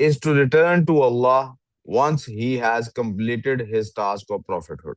is to return to Allah once he has completed his task of prophethood।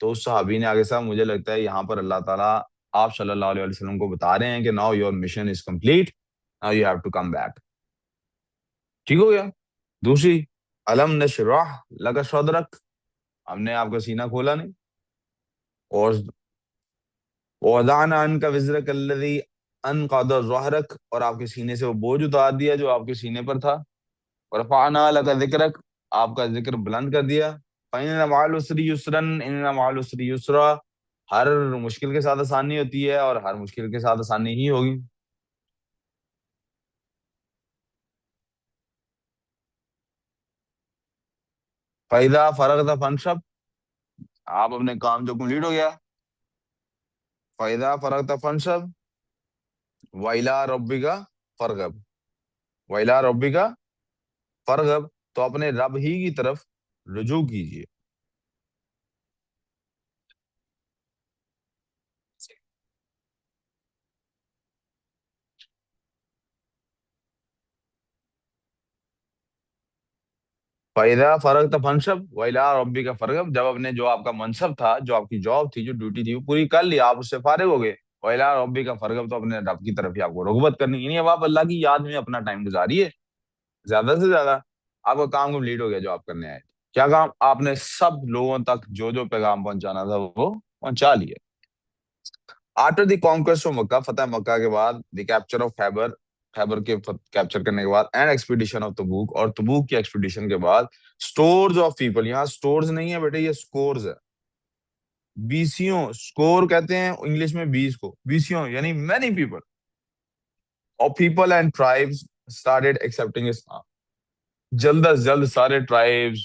تو اس صحابی نے آگے، صاحب مجھے لگتا ہے یہاں پر اللہ تعالیٰ آپ صلی اللہ علیہ وسلم کو بتا رہے ہیں کہ now your mission is complete, now you have to come back. ٹھیک ہو گیا. دوسری، الم نشرح لک صدرک، ہم نے آپ کا سینہ کھولا نہیں. اور وضعنا عنک وزرک الذی انقض ظہرک، اور آپ کے سینے سے وہ بوجھ اتار دیا جو آپ کے سینے پر تھا. ورفعنا لک ذکرک، آپ کا ذکر بلند کر دیا. فإن مع العسر یسرا ان مع العسر یسرا، ہر مشکل کے ساتھ آسانی ہوتی ہے اور ہر مشکل کے ساتھ آسانی ہی ہوگی. فإذا فرغت فانصب، آپ اپنے کام جو کمپلیٹ ہو گیا. فإذا فرغت فانصب وإلى ربک فارغب، وإلى ربک فارغب، تو اپنے رب ہی کی طرف رجوع کیجیے. فَإِذَا فَرَغْتَ فَانْصَبْ وَإِلَىٰ رَبِّكَ فَارْغَب، جب اپنے جو آپ کا منصب تھا، جو آپ کی جاب تھی، جو ڈیوٹی تھی، وہ پوری کر لی، آپ اس سے فارغ ہو گئے. وَإِلَىٰ رَبِّكَ فَارْغَب، تو اپنے رب کی طرف ہی آپ کو رغبت کرنی، یعنی اب آپ اللہ کی یاد میں اپنا ٹائم گزاریے زیادہ سے زیادہ. آپ کا کام کمپلیٹ ہو گیا جو آپ کرنے آئے تھے. کیا کام؟ آپ نے سب لوگوں تک جو جو پیغام پہنچانا تھا وہ پہنچا لیا. آفٹر دی کانکویسٹ آف مکہ، فتح مکہ کے بعد، دی کیپچر آف خیبر، خیبر کے کیپچر کرنے کے بعد، اینڈ ایکسپیڈیشن آف تبوک، اور تبوک کی ایکسپیڈیشن کے بعد، سٹورز آف پیپل، یہاں سٹورز نہیں ہے بیٹے، یہ سکورز ہے. بیسیوں، سکور کہتے ہیں انگلش میں 20 کو، بیسیوں یعنی many people اور people and tribes started accepting اسلام. جلد از جلد سارے ٹرائبس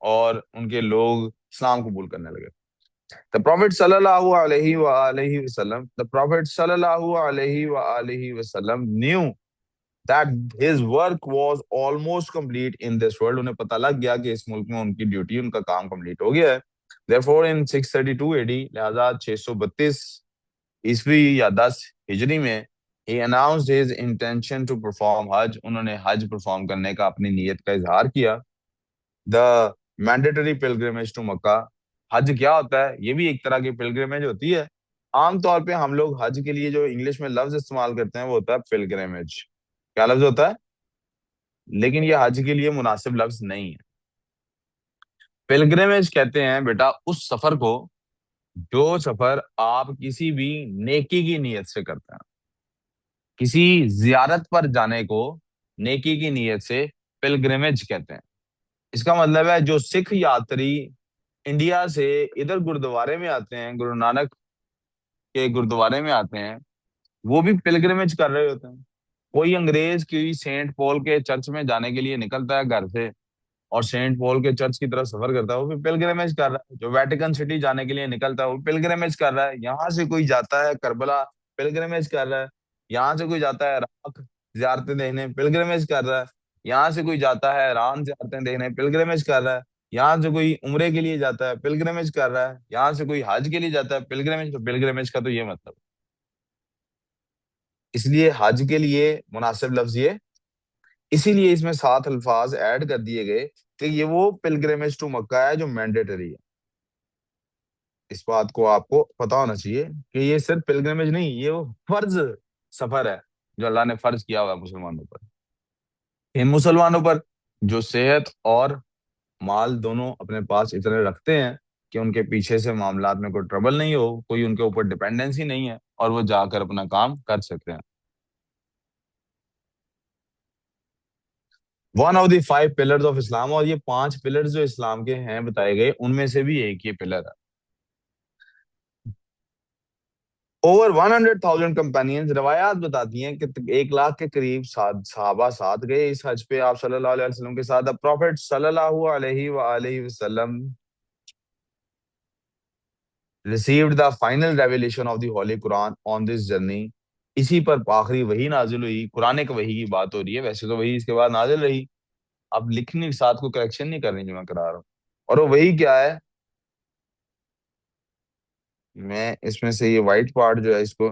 اور ان کے لوگ اسلام قبول کرنے لگے. The Prophet sallallahu alaihi wa alihi wasallam, the Prophet sallallahu alaihi wa alihi wasallam knew that his work was almost complete in this world. انہیں پتہ لگ گیا کہ اس ملک میں ان کی ڈیوٹی، ان کا کام کمپلیٹ ہو گیا ہے. Therefore in 632 AD، لہذا 632 عیسوی یا 10 ہجری میں، he announced his intention to perform حج، انہوں نے حج پرفارم کرنے کا اپنی نیت کا اظہار کیا. The mandatory pilgrimage to مکہ، حج کیا ہوتا ہے؟ یہ بھی ایک طرح کی پلگریمیج ہوتی ہے. عام طور پہ ہم لوگ حج کے لیے جو انگلش میں لفظ استعمال کرتے ہیں وہ ہوتا ہے پلگریمیج. کیا لفظ ہوتا ہے؟ لیکن یہ حج کے لیے مناسب لفظ نہیں ہے. پلگریمیج کہتے ہیں بیٹا اس سفر کو جو سفر آپ کسی بھی نیکی کی نیت سے کرتے ہیں. کسی زیارت پر جانے کو نیکی کی نیت سے پلگریمیج کہتے ہیں. اس کا مطلب ہے جو سکھ یاتری انڈیا سے ادھر گردوارے میں آتے ہیں، گرو نانک کے گردوارے میں آتے ہیں، وہ بھی پلگریمیج کر رہے ہوتے ہیں. کوئی انگریز کی سینٹ پول کے چرچ میں جانے کے لیے نکلتا ہے گھر سے اور سینٹ پول کے چرچ کی طرف سفر کرتا ہے، وہ بھی پلگریمیج کر رہا ہے. جو ویٹیکن سٹی جانے کے لیے نکلتا ہے وہ پلگریمیج کر رہا ہے. یہاں سے کوئی جاتا ہے کربلا، پلگریمیج کر رہا ہے. یہاں سے کوئی جاتا ہے عراق زیارتیں دیکھنے، پلگریمیج کر رہا ہے. یہاں سے کوئی جاتا ہے ایران زیارتیں دیکھنے، پلگریمیج کر رہا ہے. یہاں سے کوئی عمرے کے لیے جاتا ہے، پلگریمیج کر رہا ہے. یہاں سے کوئی حج کے لیے جاتا ہے، پلگریمیج. تو پلگریمیج کا تو یہ مطلب، اس لیے حج کے لیے مناسب لفظ یہ، اسی لیے اس میں 7 الفاظ ایڈ کر دیے گئے کہ یہ وہ پلگریمیج ٹو مکہ ہے جو مینڈیٹری ہے. اس بات کو آپ کو پتا ہونا چاہیے کہ یہ صرف پلگریمیج نہیں، یہ وہ فرض سفر ہے جو اللہ نے فرض کیا ہوا ہے مسلمانوں پر. ان مسلمانوں پر جو صحت اور مال دونوں اپنے پاس اتنے رکھتے ہیں کہ ان کے پیچھے سے معاملات میں کوئی ٹربل نہیں ہو، کوئی ان کے اوپر ڈیپینڈنسی نہیں ہے، اور وہ جا کر اپنا کام کر سکتے ہیں. One of the 5 pillars of Islam, اور یہ 5 پلرز جو اسلام کے ہیں بتائے گئے، ان میں سے بھی ایک یہ پلر ہے. اوور 100,000 کمپینینز، روایات بتاتی ہیں کہ 1 لاکھ کے قریب صحابہ ساتھ گئے اس حج پہ آپ صلی اللہ علیہ وسلم کے ساتھ. پروفیٹ صلی اللہ علیہ وآلہ وسلم received the final revelation of the Holy Quran on this journey. اسی پر آخری وحی نازل ہوئی. قرآن ایک وحی کی بات ہو رہی ہے، ویسے تو وحی اس کے بعد نازل رہی. اب لکھنے کے ساتھ کوئی کریکشن نہیں کرنی جو میں کرا رہا ہوں. اور وہ وحی کیا ہے؟ میں اس میں سے یہ وائٹ پارٹ جو ہے اس کو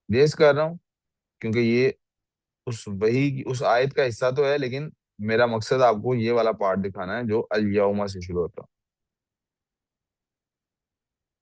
ریز کر رہا ہوں کیونکہ یہ اس وحی کی اس آیت کا حصہ تو ہے، لیکن میرا مقصد آپ کو یہ والا پارٹ دکھانا ہے جو الیوم سے شروع ہوتا ہے.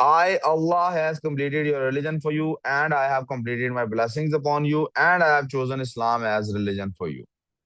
I, Allah, has completed your religion for you, and I have completed my blessings upon you, and I have chosen Islam as religion for you.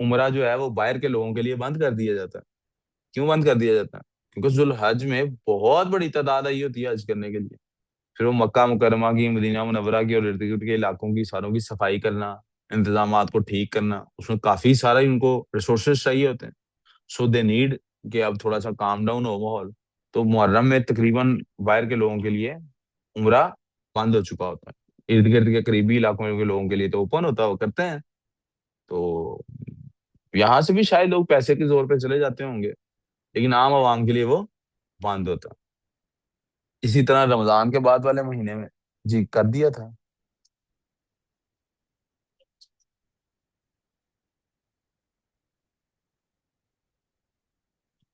عمرہ جو ہے وہ باہر کے لوگوں کے لیے بند کر دیا جاتا ہے. کیوں بند کر دیا جاتا ہے؟ کیونکہ ذوالحج میں بہت بڑی تعداد آئی ہوتی ہے حج کرنے کے لیے. پھر وہ مکہ مکرمہ کی، مدینہ منورہ کی اور ارد گرد کے علاقوں کی ساروں کی صفائی کرنا، انتظامات کو ٹھیک کرنا، اس میں کافی سارا ان کو ریسورسز چاہیے ہوتے ہیں. سو دے نیڈ کہ اب تھوڑا سا کام ڈاؤن ہو ماحول. تو محرم میں تقریباً باہر کے لوگوں کے لیے عمرہ بند ہو چکا ہوتا ہے. ارد گرد کے قریبی علاقوں کے لوگوں کے لیے تو اوپن ہوتا ہے، وہ کرتے ہیں. تو یہاں سے بھی شاید لوگ پیسے کے زور پہ چلے جاتے ہوں گے، لیکن عام عوام کے لیے وہ بند ہوتا ہے. اسی طرح رمضان کے بعد والے مہینے میں جی کر دیا تھا.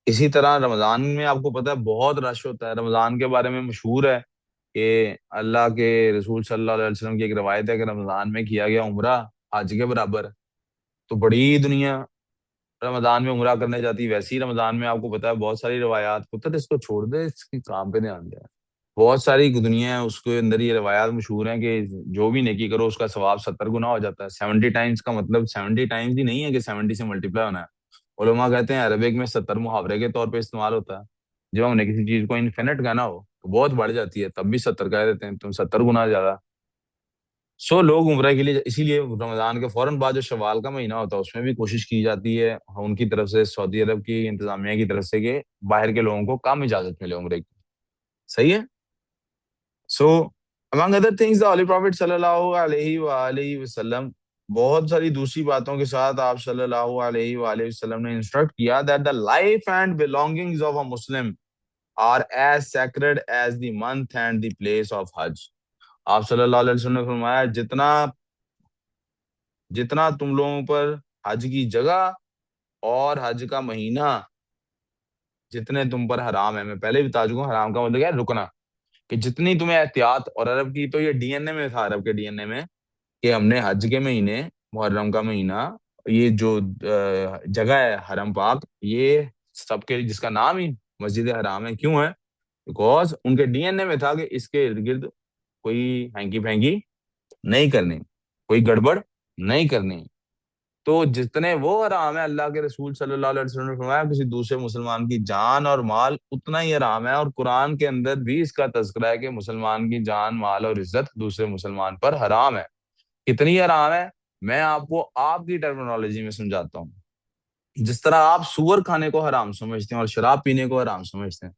اسی طرح رمضان میں آپ کو پتا ہے بہت رش ہوتا ہے. رمضان کے بارے میں مشہور ہے کہ اللہ کے رسول صلی اللہ علیہ وسلم کی ایک روایت ہے کہ رمضان میں کیا گیا عمرہ حج کے برابر. تو بڑی دنیا رمضان میں عمرہ کرنے جاتی ہے. ویسے ہی رمضان میں آپ کو پتا ہے بہت ساری روایات، پتہ اس کو چھوڑ دے، اس کی کام پہ دھیان دے. بہت ساری دنیا ہے اس کے اندر. یہ روایات مشہور ہیں کہ جو بھی نیکی کرو اس کا ثواب 70 گنا ہو جاتا ہے. 70 ٹائمز کا مطلب 70 ٹائمز ہی نہیں ہے کہ 70 سے ملٹیپلائی ہونا ہے. علماء کہتے ہیں عربک میں 70 محاورے کے طور پہ استعمال ہوتا ہے. جب ہم نے کسی چیز کو انفینٹ کہنا ہو تو بہت بڑھ جاتی ہے، تب بھی 70 کہہ دیتے ہیں، تم 70 گنا زیادہ. سو لوگ عمرہ کے لیے اسی لیے رمضان کے فوراً بعد جو شوال کا مہینہ ہوتا ہے اس میں بھی کوشش کی جاتی ہے ان کی طرف سے، سعودی عرب کی انتظامیہ کی طرف سے، کہ باہر کے لوگوں کو کم اجازت ملے عمرے کی. صحیح ہے. سو among other things the Holy Prophet صلی اللہ علیہ وآلہ وسلم بہت ساری دوسری باتوں کے ساتھ آپ صلی اللہ علیہ وآلہ وسلم نے انسٹرکٹ کیا that the life and belongings of a Muslim are as sacred as the month and the place of Hajj. آپ صلی اللہ علیہ وسلم نے فرمایا جتنا جتنا تم لوگوں پر حج کی جگہ اور حج کا مہینہ جتنے تم پر حرام ہے. میں پہلے بھی بتا چکا ہوں حرام کا مطلب کیا ہے؟ رکنا. کہ جتنی تمہیں احتیاط، اور عرب کی تو یہ ڈی این اے میں تھا، عرب کے ڈی این اے میں کہ ہم نے حج کے مہینے، محرم کا مہینہ، یہ جو جگہ ہے حرم پاک، یہ سب کے جس کا نام ہی مسجد حرام ہے. کیوں ہے؟ بیکاز ان کے ڈی این اے میں تھا کہ اس کے ارد گرد کوئی ہینکی پھینکی نہیں کرنی، کوئی گڑبڑ نہیں کرنی. تو جتنے وہ حرام ہے، اللہ کے رسول صلی اللہ علیہ وسلم نے فرمایا کسی دوسرے مسلمان کی جان اور مال اتنا ہی حرام ہے. اور قرآن کے اندر بھی اس کا تذکرہ ہے کہ مسلمان کی جان، مال اور عزت دوسرے مسلمان پر حرام ہے. کتنی حرام ہے میں آپ کو آپ کی ٹرمینالوجی میں سمجھاتا ہوں. جس طرح آپ سور کھانے کو حرام سمجھتے ہیں اور شراب پینے کو حرام سمجھتے ہیں،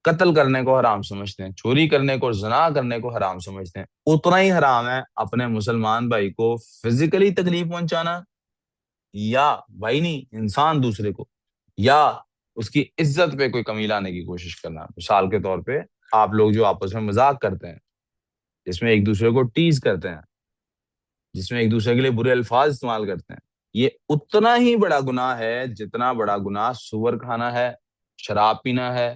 قتل کرنے کو حرام سمجھتے ہیں، چوری کرنے کو اور زنا کرنے کو حرام سمجھتے ہیں، اتنا ہی حرام ہے اپنے مسلمان بھائی کو فزیکلی تکلیف پہنچانا، یا بھائی نہیں انسان دوسرے کو، یا اس کی عزت پہ کوئی کمی لانے کی کوشش کرنا. مثال کے طور پہ آپ لوگ جو آپس میں مذاق کرتے ہیں، جس میں ایک دوسرے کو ٹیز کرتے ہیں، جس میں ایک دوسرے کے لیے برے الفاظ استعمال کرتے ہیں، یہ اتنا ہی بڑا گناہ ہے جتنا بڑا گناہ سور کھانا ہے، شراب پینا ہے،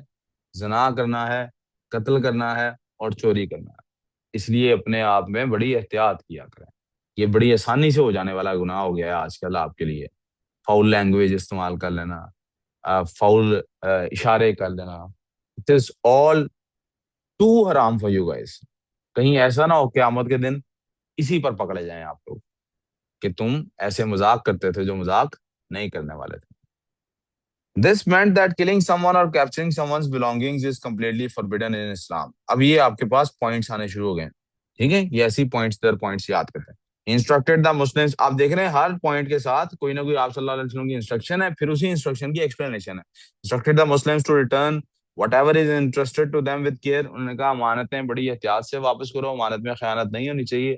زنا کرنا ہے، قتل کرنا ہے اور چوری کرنا ہے. اس لیے اپنے آپ میں بڑی احتیاط کیا کریں. یہ بڑی آسانی سے ہو جانے والا گناہ ہو گیا ہے آج کل آپ کے لیے. فاؤل لینگویج استعمال کر لینا، فاؤل اشارے کر لینا، اٹ از آل ٹو حرام فار یو گائز. کہیں ایسا نہ ہو قیامت کے دن اسی پر پکڑے جائیں آپ لوگ کہ تم ایسے مذاق کرتے تھے جو مذاق نہیں کرنے والے تھے. This meant that killing someone or capturing someone's belongings is completely forbidden in Islam. اب یہ آپ کے پاس پوائنٹس آنے شروع ہو گئے. ٹھیک ہے، یہ ایسی پوائنٹس در پوائنٹس یاد کرتے ہیں. انسٹرکٹیڈ دا مسلمس، آپ دیکھ رہے ہیں ہر پوائنٹ کے ساتھ کوئی نہ کوئی آپ صلی اللہ علیہ وسلم کی انسٹرکشن ہے، پھر اسی انسٹرکشن کی ایکسپلینیشن ہے. Instructed the Muslims to return whatever is entrusted to them with care. انہوں نے کہا امانتیں بڑی احتیاط سے واپس کرو، امانت میں خیانت نہیں ہونی چاہیے،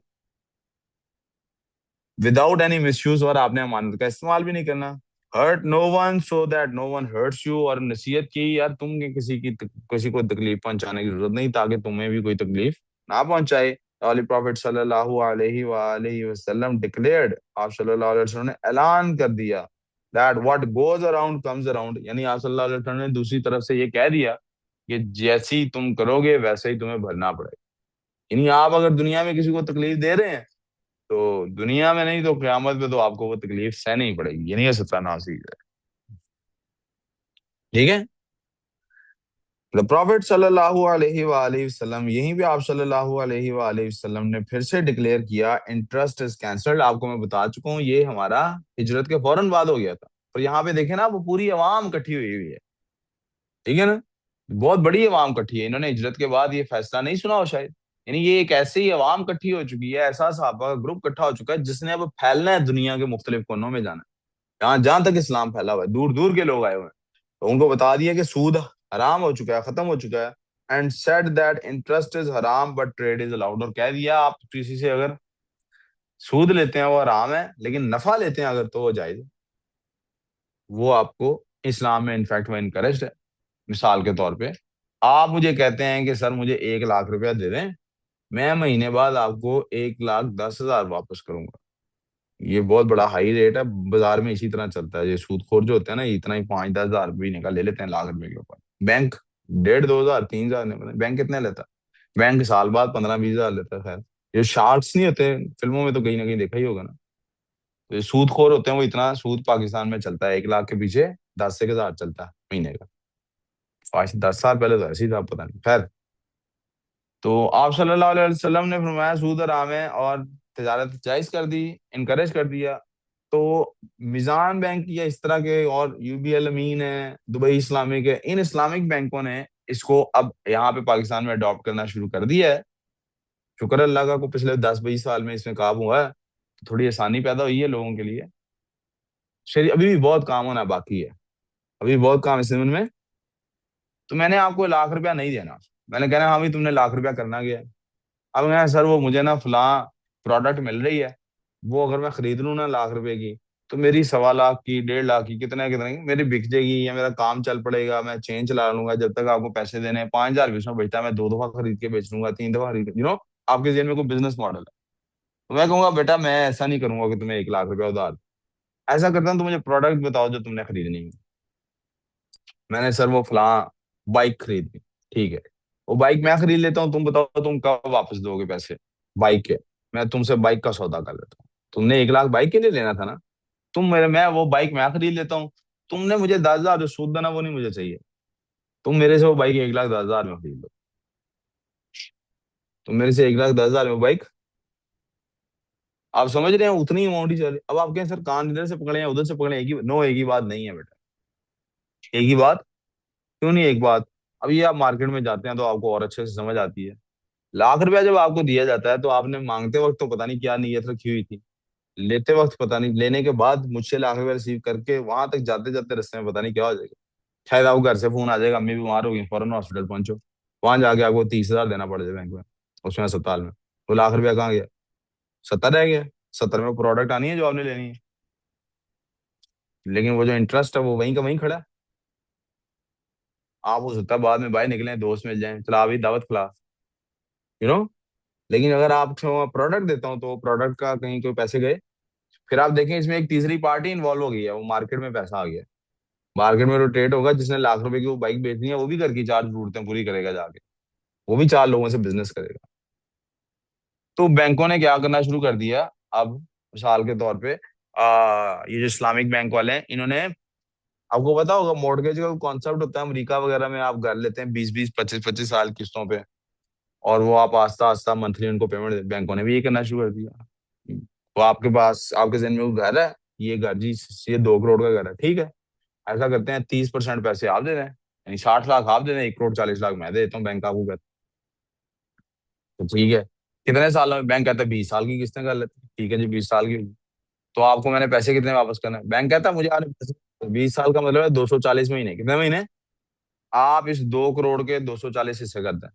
وداؤٹ اینی مس یوز، اور آپ نے امانت کا استعمال بھی نہیں کرنا. Hurt no one so that no one hurts you, اور نصیحت کی یار تم کے کسی کو تکلیف پہنچانے کی ضرورت نہیں تاکہ تمہیں بھی کوئی تکلیف نہ پہنچائے. Holy Prophet صلی اللہ علیہ وآلہ وسلم declared، آپ صلی اللہ علیہ وسلم نے اعلان کر دیا that what goes around comes around. یعنی آپ صلی اللہ علیہ وسلم نے دوسری طرف سے یہ کہہ دیا کہ جیسی تم کرو گے ویسے ہی تمہیں بھرنا پڑے گا. یعنی آپ اگر دنیا میں کسی کو تکلیف دے رہے ہیں تو دنیا میں نہیں تو قیامت میں تو آپ کو وہ تکلیف سہنی پڑے گی. یعنی یہ ستیہ ناصیب ہے. ٹھیک ہے. پروفٹ صلی اللہ علیہ وآلہ وسلم، یہیں پہ آپ صلی اللہ علیہ وآلہ وسلم نے پھر سے ڈکلیئر کیا انٹرسٹ از کینسلڈ. آپ کو میں بتا چکا ہوں یہ ہمارا ہجرت کے فوراً بعد ہو گیا تھا. اور یہاں پہ دیکھیں نا وہ پوری عوام کٹھی ہوئی ہے. ٹھیک ہے نا، بہت بڑی عوام کٹھی ہے. انہوں نے ہجرت کے بعد یہ فیصلہ نہیں سنا ہو شاید. یعنی یہ ایک ایسی عوام کٹھی ہو چکی ہے، ایسا صحابہ کا گروپ کٹھا ہو چکا ہے جس نے اب پھیلنا ہے دنیا کے مختلف کونوں میں جانا ہے. جہاں جہاں تک اسلام پھیلا ہوا ہے دور دور کے لوگ آئے ہوئے ہیں. تو ان کو بتا دیا کہ سود حرام ہو چکا ہے، ختم ہو چکا ہے. And said that interest is حرام بٹ ٹریڈ از الاؤڈ. اور کہہ دیا آپ کسی سے اگر سود لیتے ہیں وہ حرام ہے، لیکن نفع لیتے ہیں اگر تو وہ جائز ہے. وہ آپ کو اسلام میں انفیکٹ وہ انکریجڈ ہے. مثال کے طور پہ آپ مجھے کہتے ہیں کہ سر مجھے 1 لاکھ روپیہ دے دیں، میں مہینے بعد آپ کو 1,10,000 واپس کروں گا. یہ بہت بڑا ہائی ریٹ ہے، بازار میں اسی طرح چلتا ہے. یہ سود خور جو ہوتے ہیں نا اتنا ہی 5-10 ہزار مہینے کا لے لیتے ہیں لاکھ روپے کے اوپر. بینک 1,500-2,000-3,000 نہیں، بینک کتنے لیتا ہے؟ بینک سال بعد 15-20 ہزار لیتا ہے. خیر یہ شارٹس نہیں ہوتے فلموں میں تو کہیں نہ کہیں دیکھا ہی ہوگا نا. تو یہ سود خور ہوتے ہیں، وہ اتنا سود پاکستان میں چلتا ہے 1 لاکھ کے پیچھے 10,000 چلتا ہے مہینے کا. 10 سال پہلے تو ایسے ہی تھا، پتہ نہیں. خیر تو آپ صلی اللہ علیہ وسلم نے فرمایا سود حرام ہے اور تجارت جائز کر دی، انکریج کر دیا. تو میزان بینک یا اس طرح کے اور یو بی ایل امین ہے، دبئی اسلامک ہے، ان اسلامک بینکوں نے اس کو اب یہاں پہ پاکستان میں اڈاپٹ کرنا شروع کر دیا ہے. شکر اللہ کا کو پچھلے 10-20 سال میں اس میں کام ہوا ہے تو تھوڑی آسانی پیدا ہوئی ہے لوگوں کے لیے. ابھی بھی بہت کام ہونا باقی ہے، ابھی بہت کام اس میں. تو میں نے آپ کو 1 لاکھ روپیہ نہیں دینا، میں نے کہنا ہاں بھی تم نے 1 لاکھ روپیہ کرنا گیا. اب میں سر وہ مجھے نا فلاں پروڈکٹ مل رہی ہے، وہ اگر میں خرید لوں نا 1 لاکھ روپے کی تو میری 1.25 لاکھ کی 1.5 لاکھ کی کتنے کی میری بک جائے گی، یا میرا کام چل پڑے گا. میں چین چلا لوں گا جب تک آپ کو پیسے دینے ہیں. 5,000 بھی اس میں بچتا ہے، میں 2 دفعہ خرید کے بیچ لوں گا، 3 دفعہ خرید کے آپ کے ذہن میں کوئی بزنس ماڈل ہے. تو میں کہوں گا بیٹا میں ایسا نہیں کروں گا کہ تمہیں 1 لاکھ روپیہ ادھار دوں. ایسا کرتا ہوں تو مجھے پروڈکٹ بتاؤ جو تم نے خریدنی ہے. میں نے سر وہ فلاں بائک خریدنی، ٹھیک ہے وہ بائک میں خرید لیتا ہوں، تم بتاؤ تم کب واپس دو گے پیسے بائک کے. میں تم سے بائک کا سودا کر لیتا ہوں. تم نے 1 لاکھ بائک کے لیے لینا تھا نا، میں وہ بائک میں خرید لیتا ہوں. تم نے مجھے 10,000 جو سود دینا وہ نہیں مجھے چاہیے. تم میرے سے وہ بائک 1,10,000 میں خرید لو. تم میرے سے 1,10,000 میں بائک، آپ سمجھ رہے ہیں اتنی اماؤنٹ ہی چلے. اب آپ کہیں سر کان ادھر سے پکڑے ہیں ادھر سے پکڑے، ایک ہی بات نہیں ہے بیٹا. ایک ہی بات کیوں نہیں؟ ایک بات اب یہ آپ مارکیٹ میں جاتے ہیں تو آپ کو اور اچھے سے سمجھ آتی ہے. 1 لاکھ روپیہ جب آپ کو دیا جاتا ہے تو آپ نے مانگتے وقت تو پتہ نہیں کیا نیت رکھی ہوئی تھی، لیتے وقت پتہ نہیں، لینے کے بعد مجھ سے 1 لاکھ روپیہ ریسیو کر کے وہاں تک جاتے جاتے رستے میں پتہ نہیں کیا ہو جائے گا. شاید آپ کو گھر سے فون آ جائے گا امی بیمار ہو گئی فوراً ہاسپٹل پہنچو، وہاں جا کے آپ کو 30,000 دینا پڑ جائے بینک میں، اس میں اسپتال میں. وہ 1 لاکھ روپیہ کہاں گیا؟ 70 رہ گیا. 70 میں پروڈکٹ آنی ہے جو آپ نے لینی ہے، لیکن وہ جو انٹرسٹ ہے وہ وہیں کا وہیں کھڑا ہے. آپ ہو سکتا ہے بعد میں باہر نکلیں دوست مل جائیں چلا ابھی دعوت کھلا یو نو لیکن اگر آپ کو پروڈکٹ دیتا ہوں تو پروڈکٹ کا کہیں کوئی پیسے گئے. پھر آپ دیکھیں اس میں ایک تیسری پارٹی انوالو ہو گئی ہے، وہ مارکیٹ میں پیسہ آ گیا. مارکیٹ میں روٹیٹ ہوگا، جس نے 1 لاکھ روپے کی وہ بائک بیچنی ہے وہ بھی گھر کی 4 ضرورتیں پوری کرے گا جا کے، وہ بھی 4 لوگوں سے بزنس کرے گا. تو بینکوں نے کیا کرنا شروع کر دیا اب، مثال کے طور پہ یہ جو اسلامک بینک والے ہیں انہوں نے، آپ کو پتا ہوگا مورگیج کا کانسیپٹ ہوتا ہے امریکہ وغیرہ میں، آپ گھر لیتے ہیں 20-25 25 25 سال قسطوں پہ، اور وہ آپ آہستہ آہستہ منتھلی ان کو پیمنٹ. بینکوں نے بھی یہ کرنا شروع کر دیا. تو آپ کے پاس آپ کے ذہن میں وہ گھر ہے، یہ گھر جی یہ 2 کروڑ کا گھر ہے، ٹھیک ہے ایسا کرتے ہیں 30% پیسے آپ دے دیں، یعنی 60 لاکھ آپ دے دیں، 1,40,00,000 میں دے دیتا ہوں بینک آپ کو. تو ٹھیک ہے کتنے سالوں میں؟ بینک کہتا ہے 20 سال کی قسطیں کر لیتے ہیں. ٹھیک ہے جی 20 سال کی. تو آپ کو میں نے پیسے کتنے واپس کرنا ہے؟ بینک کہتا ہے مجھے آنے پیسے 20 سال کا مطلب ہے 240 مہینے. کتنے مہینے؟ آپ اس 2 کروڑ کے 240 حصے کر دیں.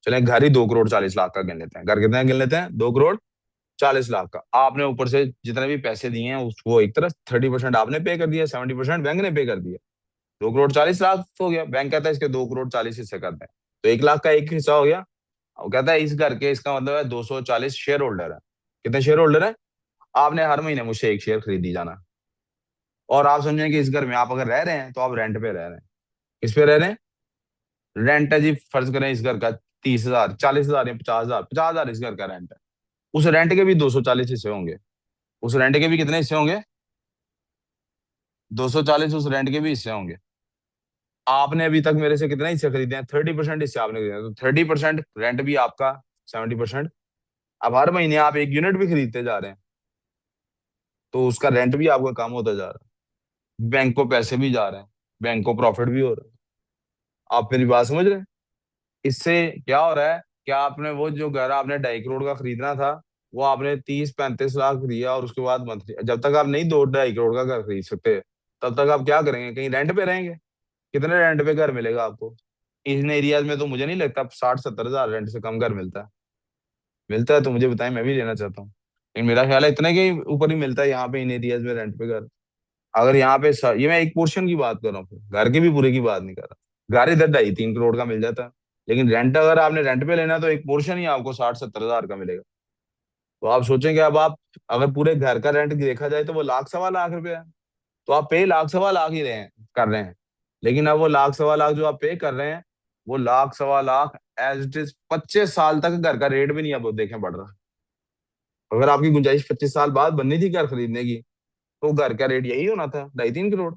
چلیں گھر ہی 2,40,00,000 کا گن لیتے ہیں. گھر کتنے گن لیتے ہیں؟ 2,40,00,000 کا. آپ نے اوپر سے جتنے بھی پیسے دیے ہیں وہ ایک طرف 30% آپ نے پے کر دیا، 70% بینک نے پے کر دیا. 2,40,00,000 ہو گیا. بینک کہتا ہے اس کے 2,40,00,000 حصے کر دیں. تو 1 لاکھ کا ایک حصہ ہو گیا. وہ کہتا ہے اس گھر کے اس کا مطلب ہے 240 شیئر ہولڈر ہے. کتنے شیئر ہولڈر ہیں؟ آپ نے ہر مہینے مجھ سے 1 شیئر خریدی جانا. اور آپ سمجھیں کہ اس گھر میں آپ اگر رہ رہے ہیں تو آپ رینٹ پہ رہ رہے ہیں. کس پہ رہ رہے ہیں؟ رینٹ ہے جی. فرض کریں اس گھر کا 30,000 40,000 یا 50,000 50,000 اس گھر کا رینٹ ہے. اس رینٹ کے بھی 240 حصے ہوں گے. اس رینٹ کے بھی کتنے حصے ہوں گے؟ 240 اس رینٹ کے بھی حصے ہوں گے. آپ نے ابھی تک میرے سے کتنے حصے خریدے ہیں؟ 30% حصے آپ نے خریدے ہیں، تو 30% رینٹ بھی آپ کا 70%. اب ہر مہینے آپ ایک یونٹ بھی خریدتے جا رہے ہیں تو اس کا رینٹ بھی آپ کا کم ہوتا جا رہا ہے، بینک کو پیسے بھی جا رہے ہیں، بینک کو پروفٹ بھی ہو رہا ہے. آپ میری بات سمجھ رہے ہیں؟ اس سے کیا ہو رہا ہے کہ آپ نے وہ جو گھر آپ نے 2.5 کروڑ کا خریدنا تھا وہ آپ نے 30-35 لاکھ دیا، اور اس کے بعد منتھلی جب تک آپ نہیں 2-2.5 کروڑ کا گھر خرید سکتے تب تک آپ کیا کریں گے؟ کہیں رینٹ پہ رہیں گے. کتنے رینٹ پہ گھر ملے گا آپ کو؟ ان ایریاز میں تو مجھے نہیں لگتا 60-70 ہزار رینٹ سے کم گھر ملتا ہے. ملتا ہے تو مجھے بتائیں، میں بھی لینا چاہتا ہوں. لیکن میرا خیال ہے اتنے کے اوپر ہی ملتا ہے یہاں پہ ان ایریاز میں رینٹ پہ گھر. اگر یہاں پہ یہ میں ایک پورشن کی بات کر رہا ہوں، گھر کے بھی پورے کی بات نہیں کر رہا. گھر ادھر 2.5-3 کروڑ کا مل جاتا ہے، لیکن رینٹ اگر آپ نے رینٹ پہ لینا ہے تو ایک پورشن ہی آپ کو 60-70 ہزار کا ملے گا. تو آپ سوچیں کہ اب آپ اگر پورے گھر کا رینٹ دیکھا جائے تو وہ 1,00,000 سوا لاکھ روپے ہے. تو آپ پے 1,00,000 سوا لاکھ ہی کر رہے ہیں. لیکن اب وہ 1,00,000 سوا لاکھ جو آپ پے کر رہے ہیں وہ 1,00,000 سوا لاکھ ایز اٹ از 25 سال تک گھر کا ریٹ بھی نہیں اب دیکھیں بڑھ رہا. اگر آپ کی گنجائش 25 سال بعد بننی تھی گھر خریدنے کی تو گھر کا ریٹ یہی ہونا تھا 2.5-3 کروڑ.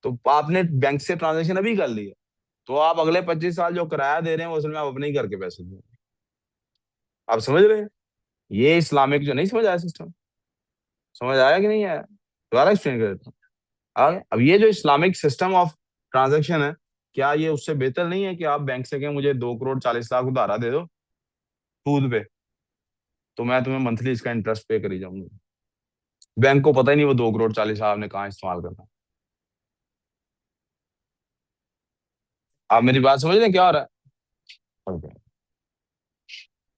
تو آپ نے بینک سے ٹرانزیکشن ابھی کر لی ہے تو آپ اگلے 25 سال جو کرایہ دے رہے ہیں وہ اصل میں آپ اپنے ہی گھر کے پیسے دیں. آپ سمجھ رہے ہیں؟ یہ اسلامک جو نہیں سمجھ آیا سسٹم، سمجھ آیا کہ نہیں آیا؟ دوبارہ ایکسپلین کر دیتا ہوں. اب یہ جو اسلامک سسٹم آف ٹرانزیکشن ہے، کیا یہ اس سے بہتر نہیں ہے کہ آپ بینک سے کہیں مجھے 2 کروڑ 40 لاکھ ادھارا دے دو سود پہ، تو میں تمہیں منتھلی اس کا انٹرسٹ پے کری جاؤں گا. بینک کو پتہ ہی نہیں وہ 2 کروڑ 40 آپ نے کہاں استعمال کرنا. آپ میری بات سمجھ رہے ہیں کیا ہو رہا ہے؟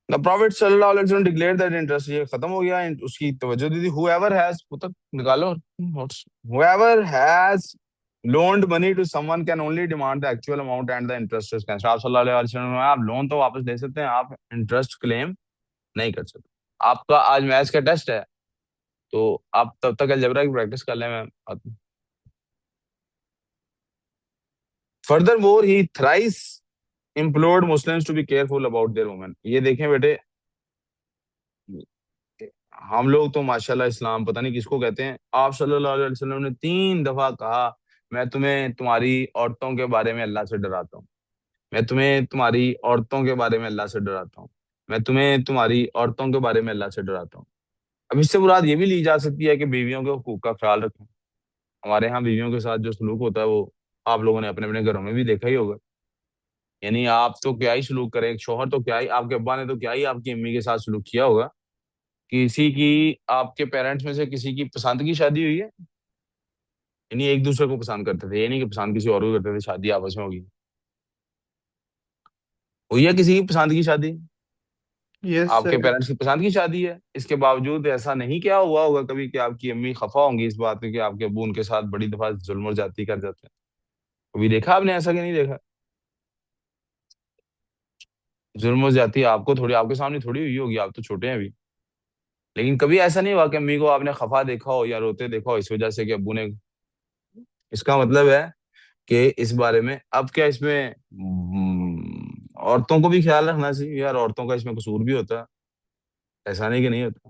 The Prophet صلی اللہ علیہ وسلم declared that interest یہ ختم ہو گیا. اس کی توجہ دی تھی whoever has تک نکالو whoever has loaned money to someone can only demand the actual amount and the interest is cancelled. آپ صلی اللہ علیہ وسلم نے آپ لون تو واپس دے سکتے ہیں، آپ انٹرسٹ کلیم نہیں کر سکتے. آپ کا آج میتھس کا ٹیسٹ ہے تو آپ تب تک الجبرا کی پریکٹس کر لیں. میں furthermore he thrice implored Muslims to be careful about their women. یہ دیکھیں بیٹے، ہم لوگ تو ماشاءاللہ اسلام پتہ نہیں کس کو کہتے ہیں. آپ صلی اللہ علیہ وسلم نے 3 دفعہ کہا میں تمہیں تمہاری عورتوں کے بارے میں اللہ سے ڈراتا ہوں، میں تمہیں تمہاری عورتوں کے بارے میں اللہ سے ڈراتا ہوں، میں تمہیں تمہاری عورتوں کے بارے میں اللہ سے ڈراتا ہوں. اب اس سے مراد یہ بھی لی جا سکتی ہے کہ بیویوں کے حقوق کا خیال رکھیں. ہمارے ہاں بیویوں کے ساتھ جو سلوک ہوتا ہے وہ آپ لوگوں نے اپنے اپنے گھروں میں بھی دیکھا ہی ہوگا. یعنی آپ تو کیا ہی سلوک کریں، ایک شوہر تو کیا ہی، آپ کے ابا نے تو کیا ہی آپ کی امی کے ساتھ سلوک کیا ہوگا. کسی کی آپ کے پیرنٹس میں سے کسی کی پسند کی شادی ہوئی ہے؟ یعنی ایک دوسرے کو پسند کرتے تھے، یہ نہیں کہ پسند کسی اور کو کرتے تھے، شادی آپس میں ہوگی. ہوئی ہے کسی کی پسند کی شادی؟ یس آپ کے سر. پیرنٹس کی پسند کی شادی ہے، اس کے باوجود ایسا نہیں کیا ہوا ہوگا کبھی کہ آپ کی امی خفا ہوں گی اس بات پہ کہ آپ کے ابو ان کے ساتھ بڑی دفعہ ظلم و زیادتی کر جاتے ہیں. کبھی دیکھا آپ نے ایسا کہ نہیں دیکھا؟ ظلم و زیادتی آپ کو تھوڑی، آپ کے سامنے تھوڑی ہوئی ہوگی، آپ تو چھوٹے ہیں ابھی. لیکن کبھی ایسا نہیں ہوا کہ امی کو آپ نے خفا دیکھا ہو یا روتے دیکھا ہو اس وجہ سے کہ ابو نے. اس کا مطلب ہے کہ اس بارے میں اب کیا اس میں عورتوں کو بھی خیال رکھنا چاہیے یار، عورتوں کا اس میں قصور بھی ہوتا ہے، ایسا نہیں کہ نہیں ہوتا.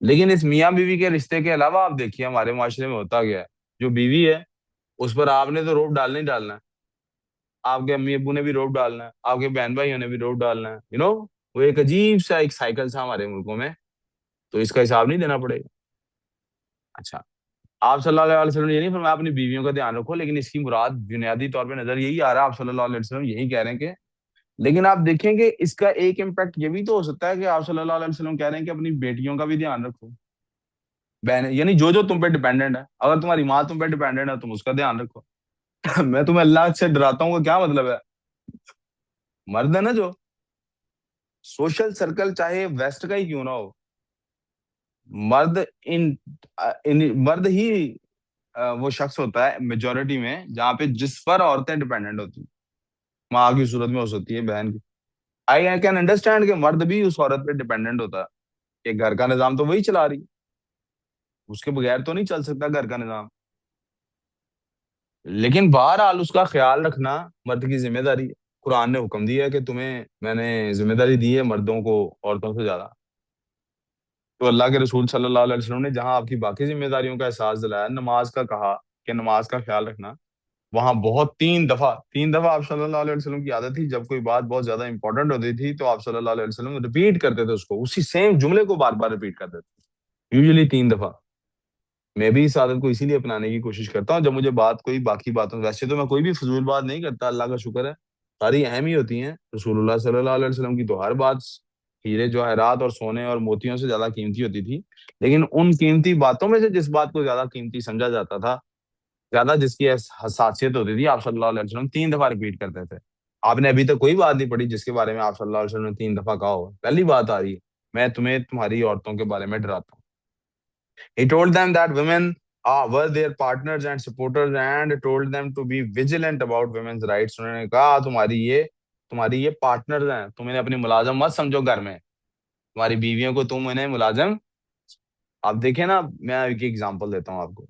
لیکن اس میاں بیوی کے رشتے کے علاوہ آپ دیکھیے ہمارے معاشرے میں ہوتا گیا ہے. جو بیوی ہے اس پر آپ نے تو روب ڈالنا ہی ڈالنا ہے، آپ کے امی ابو نے بھی روب ڈالنا ہے، آپ کے بہن بھائیوں نے بھی روب ڈالنا ہے. وہ ایک عجیب سا ایک سائیکل تھا ہمارے ملکوں میں، تو اس کا حساب نہیں دینا پڑے گا. اچھا، آپ صلی اللہ علیہ وسلم نے یہ نہیں فرمایا اپنی بیویوں کا دھیان رکھو، لیکن اس کی مراد بنیادی طور پہ نظر یہی آ رہا ہے آپ صلی اللہ علیہ وسلم یہی کہہ رہے ہیں کہ. لیکن آپ دیکھیں گے اس کا ایک امپیکٹ یہ بھی تو ہو سکتا ہے کہ آپ صلی اللہ علیہ وسلم کہہ رہے ہیں کہ اپنی بیٹیوں کا بھی دھیان رکھو. بہن یعنی جو تم پہ ڈیپینڈنٹ ہے، اگر تمہاری ماں تم پہ ڈیپینڈنٹ ہے تم اس کا دھیان رکھو. میں تمہیں اللہ سے ڈراتا ہوں کا کیا مطلب ہے؟ مرد ہے نا جو سوشل سرکل چاہے ویسٹ کا ہی کیوں نہ ہو، مرد مرد ہی وہ شخص ہوتا ہے میجورٹی میں جہاں پہ جس پر عورتیں ڈیپینڈنٹ ہوتی ہیں. ماں کی صورت میں ہو سکتی ہے، بہن کی. آئی کین انڈرسٹینڈ کہ مرد بھی اس عورت پہ ڈیپینڈنٹ ہوتا ہے کہ گھر کا نظام تو وہی چلا رہی، اس کے بغیر تو نہیں چل سکتا گھر کا نظام. لیکن بہرحال اس کا خیال رکھنا مرد کی ذمہ داری ہے. قرآن نے حکم دیا ہے کہ تمہیں میں نے ذمہ داری دی ہے مردوں کو عورتوں سے زیادہ. تو اللہ کے رسول صلی اللہ علیہ وسلم نے جہاں آپ کی باقی ذمہ داریوں کا احساس دلایا، نماز کا کہا کہ نماز کا خیال رکھنا، وہاں بہت 3 دفعہ آپ صلی اللہ علیہ وسلم کی عادت تھی، جب کوئی بات بہت زیادہ امپورٹنٹ ہوتی تھی تو آپ صلی اللہ علیہ وسلم ریپیٹ کرتے تھے اس کو، اسی سیم جملے کو بار بار ریپیٹ کرتے تھے، یوزلی 3 دفعہ۔ میں بھی اس عادت کو اسی لیے اپنانے کی کوشش کرتا ہوں، جب مجھے بات کوئی باقی باتوں، ویسے تو میں کوئی بھی فضول بات نہیں کرتا، اللہ کا شکر ہے، ساری اہم ہی ہوتی ہیں، رسول اللہ صلی اللہ علیہ وسلم کی تو ہر بات ہیرے جواہرات اور سونے اور موتیوں سے زیادہ قیمتی ہوتی تھی، لیکن ان قیمتی باتوں میں سے جس بات کو زیادہ قیمتی سمجھا جاتا تھا، زیادہ جس کی حساسیت ہوتی تھی، آپ صلی اللہ علیہ وسلم 3 دفعہ ریپیٹ کرتے تھے۔ آپ نے ابھی تک کوئی بات نہیں پڑھی جس کے بارے میں آپ صلی اللہ علیہ وسلم نے 3 دفعہ کہا ہو، پہلی بات آ رہی ہے، میں تمہیں تمہاری عورتوں کے بارے میں ڈراتا ہوں۔ He told them that women were their partners and supporters and told them to be vigilant about women's rights. انہوں نے کہا تمہاری یہ پارٹنرز ہیں، تم انہیں اپنی ملازم مت سمجھو گھر میں، تمہاری بیویوں کو تم انہیں ملازم۔ آپ دیکھیں نا، میں ایک ایگزامپل دیتا ہوں آپ کو۔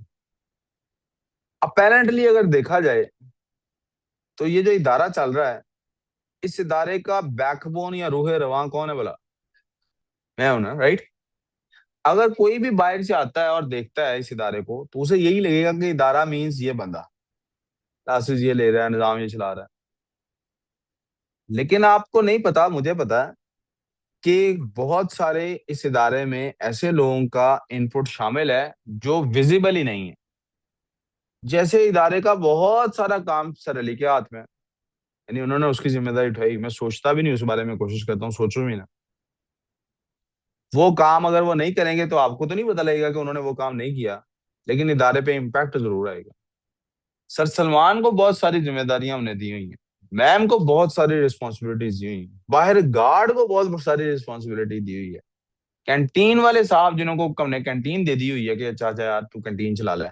اپیرنٹلی اگر دیکھا جائے تو یہ جو ادارہ چل رہا ہے، اس ادارے کا بیک بون یا روح رواں کون ہے بلا؟ میں ہوں نا، رائٹ؟ اگر کوئی بھی باہر سے آتا ہے اور دیکھتا ہے اس ادارے کو تو اسے یہی لگے گا کہ ادارہ مینس یہ بندہ کلاسز یہ لے رہا ہے، نظام یہ چلا رہا ہے۔ لیکن آپ کو نہیں پتا، مجھے پتا ہے کہ بہت سارے اس ادارے میں ایسے لوگوں کا انپٹ شامل ہے جو ویزیبل ہی نہیں ہے، جیسے ادارے کا بہت سارا کام سر علی کے ہاتھ میں ہے، یعنی انہوں نے اس کی ذمہ داری اٹھائی، میں سوچتا بھی نہیں اس بارے میں، کوشش کرتا ہوں سوچوں بھی نا۔ وہ کام اگر وہ نہیں کریں گے تو آپ کو تو نہیں پتا لگے گا کہ انہوں نے وہ کام نہیں کیا، لیکن ادارے پہ امپیکٹ ضرور آئے گا۔ سر سلمان کو بہت ساری ذمہ داریاں انہیں دی ہوئی ہیں، میم کو بہت ساری رسپانسبلٹیز دی ہوئی ہیں، باہر گارڈ کو بہت ساری رسپانسبلٹی دی ہوئی ہے، کینٹین والے صاحب جنہوں کو ہم نے کینٹین دے دی ہوئی ہے کہ چاچا یار تو کینٹین چلا لے،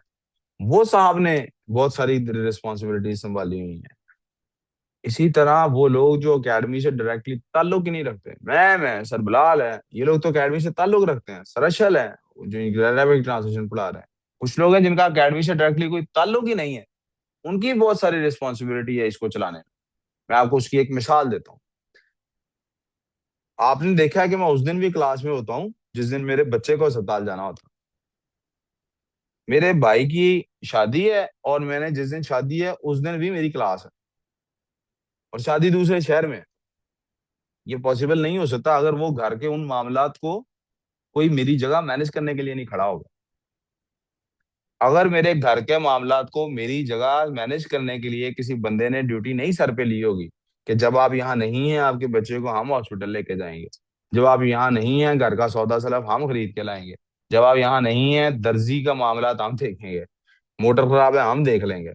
وہ صاحب نے بہت ساری رسپانسبلٹیز سنبھالی ہوئی ہیں۔ اسی طرح وہ لوگ جو اکیڈمی سے ڈائریکٹلی تعلق ہی نہیں رکھتے، میم ہے، سر بلال ہے، یہ لوگ تو اکیڈمی سے تعلق رکھتے ہیں، سر اشل ہے جو عربک ٹرانسلیشن پڑھا رہے ہیں، کچھ لوگ ہیں جن کا اکیڈمی سے ڈائریکٹلی کوئی تعلق ہی نہیں ہے، ان کی بہت ساری رسپانسبلٹی ہے اس کو چلانے میں۔ میں آپ کو اس کی ایک مثال دیتا ہوں۔ آپ نے دیکھا ہے کہ میں اس دن بھی کلاس میں ہوتا ہوں جس دن میرے بچے کو اسپتال جانا ہوتا ہے، میرے بھائی کی شادی ہے اور میں نے جس دن شادی ہے اس دن بھی میری کلاس ہے، اور شادی دوسرے شہر میں ہے۔ یہ پاسبل نہیں ہو سکتا اگر وہ گھر کے ان معاملات کو کوئی میری جگہ مینج کرنے کے لیے نہیں کھڑا ہوگا۔ اگر میرے گھر کے معاملات کو میری جگہ مینج کرنے کے لیے کسی بندے نے ڈیوٹی نہیں سر پہ لی ہوگی کہ جب آپ یہاں نہیں ہیں آپ کے بچے کو ہم ہاسپٹل لے کے جائیں گے، جب آپ یہاں نہیں ہیں گھر کا سودا سلف ہم خرید کے لائیں گے، جب آپ یہاں نہیں ہیں درزی کا معاملات ہم دیکھیں گے، موٹر خراب ہے ہم دیکھ لیں گے،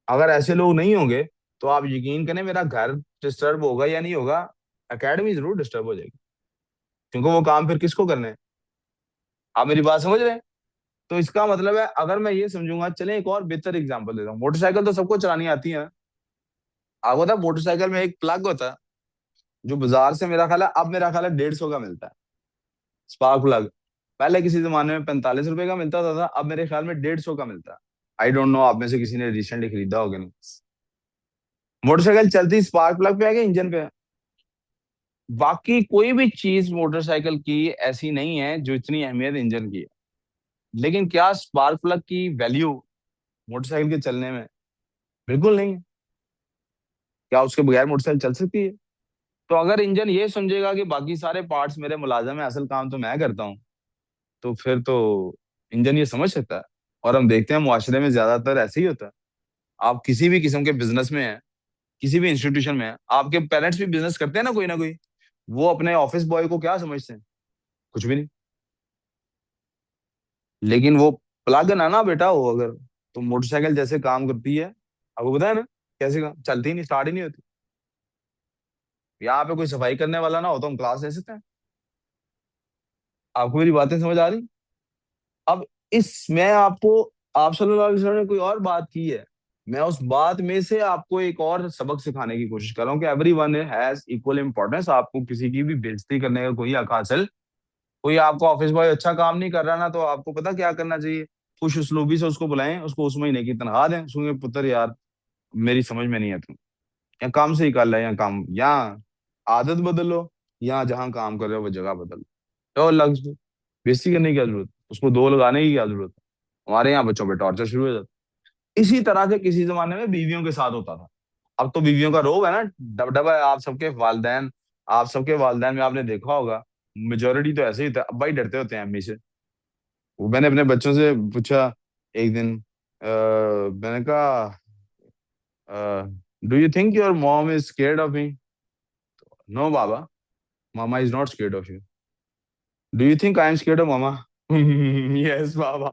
اگر ایسے لوگ نہیں ہوں گے تو آپ یقین کریں میرا گھر ڈسٹرب ہوگا یا نہیں ہوگا، اکیڈمی ضرور ڈسٹرب ہو جائے گی، کیونکہ وہ کام پھر کس کو کرنے ہیں؟ آپ میری بات سمجھ رہے ہیں؟ تو اس کا مطلب ہے اگر میں یہ سمجھوں گا، چلیں ایک اور بہتر اگزامپل دیتا ہوں، موٹر سائیکل تو سب کو چلانی آتی ہے، آپ کو پتا موٹر سائیکل میں ایک پلگ ہوتا ہے جو بازار سے میرا خیال ہے اب میرا خیال ہے 150 کا ملتا ہے، اسپارک پلگ، پہلے کسی زمانے میں 45 روپے کا ملتا تھا، اب میرے خیال میں 150 کا ملتا ہے۔ آئی ڈونٹ نو آپ میں سے کسی نے ریسنٹلی خریدا ہوگا نہیں۔ موٹر سائیکل چلتی اسپارک پلگ پہ ہے کہ انجن پہ ہے؟ باقی کوئی بھی چیز موٹر سائیکل کی ایسی نہیں ہے جو اتنی اہمیت انجن کی ہے، لیکن کیا اسپارک پلگ کی ویلیو موٹر سائیکل کے چلنے میں؟ بالکل نہیں ہے۔ کیا اس کے بغیر موٹر سائیکل چل سکتی ہے؟ تو اگر انجن یہ سمجھے گا کہ باقی سارے پارٹس میرے ملازم ہیں، اصل کام تو میں کرتا ہوں، تو پھر تو انجن یہ سمجھ سکتا ہے۔ اور ہم دیکھتے ہیں معاشرے میں زیادہ تر ایسے ہی ہوتا ہے، آپ کسی بھی قسم کے بزنس میں ہیں، کسی بھی انسٹیٹیوشن میں ہیں، آپ کے پیرنٹس بھی بزنس کرتے ہیں نا کوئی، وہ اپنے آفس بوائے کو کیا سمجھتے ہیں؟ کچھ بھی نہیں، لیکن وہ پلگ نہ بیٹا ہو اگر، تو موٹر سائیکل جیسے کام کرتی ہے، آپ کو پتا ہے نا کیسے کام چلتی ہی نہیں، اسٹارٹ ہی نہیں ہوتی۔ یہاں پہ کوئی صفائی کرنے والا نہ ہو تو ہم کلاس لے سکتے ہیں؟ آپ کو میری باتیں سمجھ آ رہی؟ اب اس میں آپ کو، آپ صلی اللہ علیہ وسلم نے کوئی اور بات کی ہے، میں اس بات میں سے آپ کو ایک اور سبق سکھانے کی کوشش کر رہا ہوں کہ every one has equal importance, آپ کو کسی کی بھی بےزتی کرنے کا کوئی حق حاصل، کوئی آپ کو آفس بوائے اچھا کام نہیں کر رہا نا تو آپ کو پتا کیا کرنا چاہیے، خوش اسلوبی سے اس کو بلائیں، اس کو اس مہینے کی تنخواہ دیں، اس کو پتر یار میری سمجھ میں نہیں ہے تم، یا کام سے ہی کر لے، یا کام یا عادت بدل لو، یا جہاں کام کر رہے ہو وہ جگہ بدل لو، تو لفظ بےزتی کرنے کی کیا ضرورت، اس کو دو لگانے کی کیا ضرورت ہے؟ ہمارے یہاں بچوں پہ ٹارچر شروع ہو جاتا اسی طرح سے کسی زمانے میں بیویوں کے ساتھ ہوتا تھا. اب تو بیویوں کا روب ہے نا, ڈبڈبا ہے. آپ سب کے والدین میں آپ نے دیکھا ہوگا, میجورٹی تو ایسے ہی ہوتا ہے, ابا ہی ڈرتے ہوتے ہیں امی سے. وہ میں نے اپنے بچوں سے پوچھا ایک دن, میں نے کہا, do you think your mom is scared of me? No بابا, ماما is not scared of you. Do you think I am scared of ماما؟ یس بابا.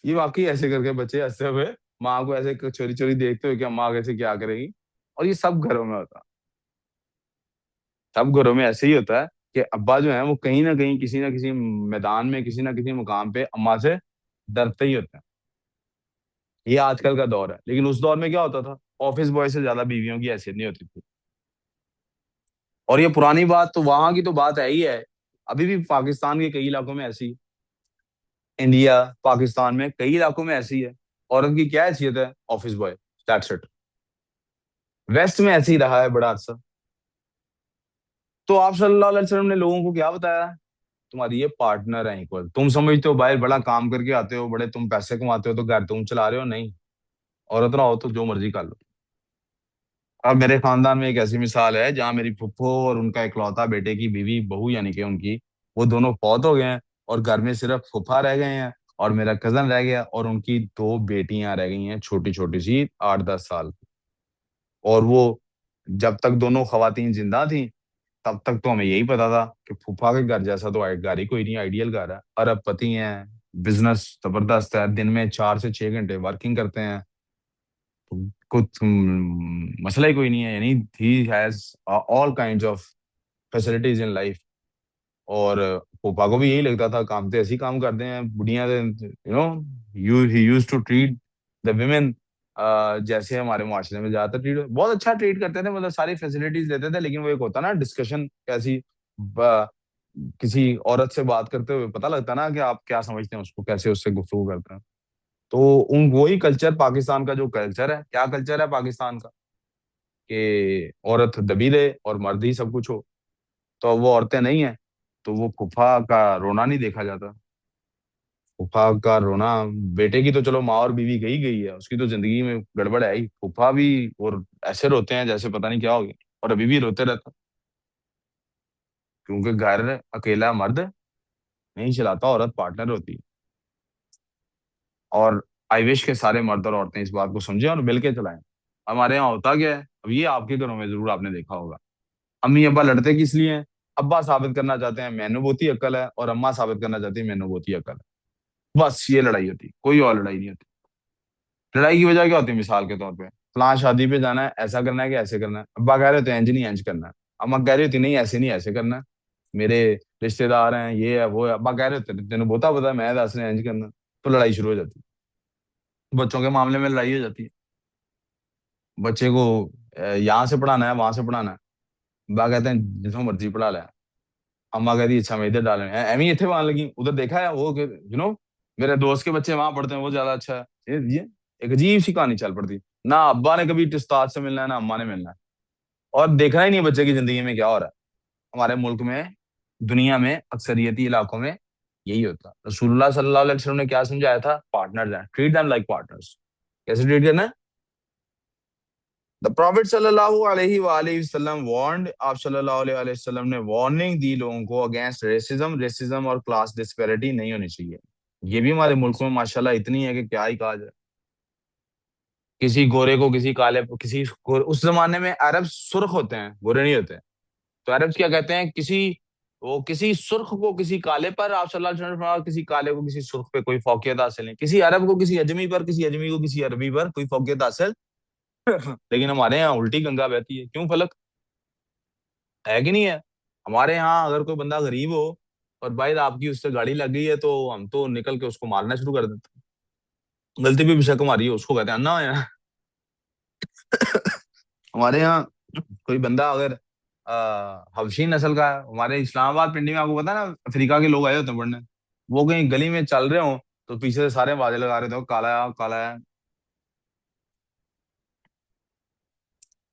یہ واقعی ایسے کر کے بچے ہنستے ہوئے ماں کو ایسے چوری چوری دیکھتے ہوئے کہ ماں کیسے کیا کرے گی. اور یہ سب گھروں میں ہوتا ہے, سب گھروں میں ایسے ہی ہوتا ہے کہ ابا جو ہیں وہ کہیں نہ کہیں کسی نہ کسی میدان میں کسی نہ کسی مقام پہ اماں سے ڈرتے ہی ہوتے ہیں. یہ آج کل کا دور ہے, لیکن اس دور میں کیا ہوتا تھا, آفس بوائے سے زیادہ بیویوں کی حیثیت نہیں ہوتی تھی. اور یہ پرانی بات تو وہاں کی تو بات ہے ہی ہے, ابھی بھی پاکستان کے کئی علاقوں میں ایسی, انڈیا پاکستان میں کئی علاقوں میں ایسی ہے. عورت کی کیا حیثیت ہے؟ Office boy, that's it. West میں ایسے ہی رہا ہے بڑا عرصہ. تو آپ صلی اللہ علیہ وسلم نے لوگوں کو کیا بتایا, تمہاری یہ پارٹنر ہے اکول. تم سمجھتے ہو باہر بڑا کام کر کے آتے ہو, بڑے تم پیسے کماتے ہو تو گھر تم چلا رہے ہو, نہیں. عورت نہ ہو تو جو مرضی کر لو. اب میرے خاندان میں ایک ایسی مثال ہے جہاں میری پھپھو اور ان کا اکلوتا بیٹے کی بیوی بہو یعنی کہ ان کی, وہ دونوں فوت ہو گئے ہیں, اور گھر میں صرف پھپھا رہ گئے ہیں اور میرا کزن رہ گیا, اور ان کی دو بیٹیاں رہ گئی ہیں چھوٹی چھوٹی سی 8-10 سال. اور وہ جب تک دونوں خواتین زندہ تھیں تب تک تو ہمیں یہی پتا تھا کہ پھوپھا کے گھر جیسا تو گھر ہی کوئی نہیں, آئیڈیل گھر ہے, ارب پتی ہیں, بزنس زبردست ہے, دن میں 4 سے 6 گھنٹے ورکنگ کرتے ہیں, کچھ مسئلہ ہی کوئی نہیں ہے. یعنی he has all kind of facilities in life. اور پھوپھا کو بھی یہی لگتا تھا کام تو ایسے ہی کام کرتے ہیں بڑھیاں, you know, he used to treat the women جیسے ہمارے معاشرے میں زیادہ تر ٹریٹ, بہت اچھا ٹریٹ کرتے تھے, مطلب ساری فیسلٹیز دیتے تھے. لیکن وہ ایک ہوتا نا ڈسکشن کیسی, کسی عورت سے بات کرتے ہوئے پتہ لگتا نا کہ آپ کیا سمجھتے ہیں اس کو, کیسے اس سے گفتگو کرتے ہیں. تو وہی کلچر پاکستان کا جو کلچر ہے, کیا کلچر ہے پاکستان کا, کہ عورت دبی رہے اور مرد ہی سب کچھ ہو. تو وہ عورتیں نہیں ہیں تو وہ پھوپھا کا رونا نہیں دیکھا جاتا. پھوپھا کا رونا, بیٹے کی تو چلو ماں اور بیوی گئی گئی ہے, اس کی تو زندگی میں گڑبڑ ہے ہی. پھوپھا بھی اور ایسے روتے ہیں جیسے پتہ نہیں کیا ہو گیا, اور ابھی بھی روتے رہتا, کیونکہ گھر اکیلا مرد نہیں چلاتا, عورت پارٹنر ہوتی ہے. اور آئی وش کے سارے مرد اور عورتیں اس بات کو سمجھیں اور مل کے چلائیں. ہمارے یہاں ہوتا کیا ہے, اب یہ آپ کے گھروں میں ضرور آپ نے دیکھا ہوگا, امی ابا لڑتے کس لیے ہیں؟ ابا ثابت کرنا چاہتے ہیں مینو بہتی عقل ہے, اور اماں ثابت کرنا چاہتی ہے مینو بہتی عقل ہے. بس یہ لڑائی ہوتی, کوئی اور لڑائی نہیں ہوتی. لڑائی کی وجہ کیا ہوتی ہے؟ مثال کے طور پہ فلاں شادی پہ جانا ہے, ایسا کرنا ہے کہ ایسے کرنا ہے. ابا کہہ رہے ہوتے ہیں اینج نہیں اینج کرنا ہے, اما کہہ رہی ہوتی نہیں ایسے نہیں ایسے کرنا ہے, میرے رشتے دار ہیں یہ ہے وہ ہے. ابا کہہ رہے ہوتے ہیں تینوں بہتا پتا میں دس نے اینج کرنا. تو لڑائی شروع ہو جاتی ہے. بچوں کے معاملے میں لڑائی ہو جاتی ہے. بچے کو یہاں سے پڑھانا ہے وہاں سے پڑھانا ہے, ابا کہتے ہیں جتوں مرضی پڑھا لے. اما کہتی اچھا میں ادھر ڈالیں, ایویں اتنے وہاں لگی ادھر دیکھا ہے وہ کہ میرے دوست کے بچے وہاں پڑھتے ہیں وہ زیادہ اچھا ہے. یہ ایک عجیب سی کہانی چل پڑتی. نہ ابا نے کبھی استاد سے ملنا ہے نہ اما نے ملنا ہے, اور دیکھنا ہی نہیں بچے کی زندگی میں کیا ہو رہا ہے. ہمارے ملک میں, دنیا میں, اکثریتی علاقوں میں یہی ہوتا. رسول اللہ صلی اللہ علیہ وسلم نے کیا سمجھایا تھا؟ پارٹنرز ہیں, ٹریٹ دیم لائک پارٹنرز. کیسے ٹریٹ کرنا ہے؟ The Prophet صلی اللہ علیہ وآلہ وسلم warned, آپ صلی اللہ علیہ وآلہ وسلم نے وارننگ دی لوگوں کو اگینسٹ ریسزم اور کلاس ڈسپیرٹی نہیں ہونی چاہیے. یہ بھی ہمارے ملک میں ماشاءاللہ اتنی ہے کہ کیا ہی کہا جائے. کسی گورے کو کسی کالے اس زمانے میں عرب سرخ ہوتے ہیں, گورے نہیں ہوتے. تو عرب کیا کہتے ہیں, کسی سرخ کو کسی کالے پر, آپ صلی اللہ علیہ وسلم نے فرمایا کسی کالے کو کسی سرخ پہ کوئی فوقیت حاصل نہیں, کسی عرب کو کسی اجمی پر, کسی اجمی کو کسی عربی پر کوئی فوقیت حاصل. لیکن ہمارے یہاں الٹی گنگا بہتی ہے. کیوں فلک ہے کہ نہیں ہے؟ ہمارے یہاں اگر کوئی بندہ غریب ہو اور بھائی آپ کی اس سے گاڑی لگ گئی ہے تو ہم تو نکل کے اس کو مارنا شروع کر دیتے ہیں. غلطی بھی شک ہماری ہے, اس کو کہتے ہیں انا ہے. ہمارے یہاں کوئی بندہ اگر حبشی نسل کا ہے, ہمارے اسلام آباد پنڈی میں آپ کو پتا ہے نا افریقہ کے لوگ آئے ہوتے ہیں پڑھنے, وہ کہیں گلی میں چل رہے ہوں تو پیچھے سے سارے واضح لگا رہے تھے کالا ہے کالا ہے,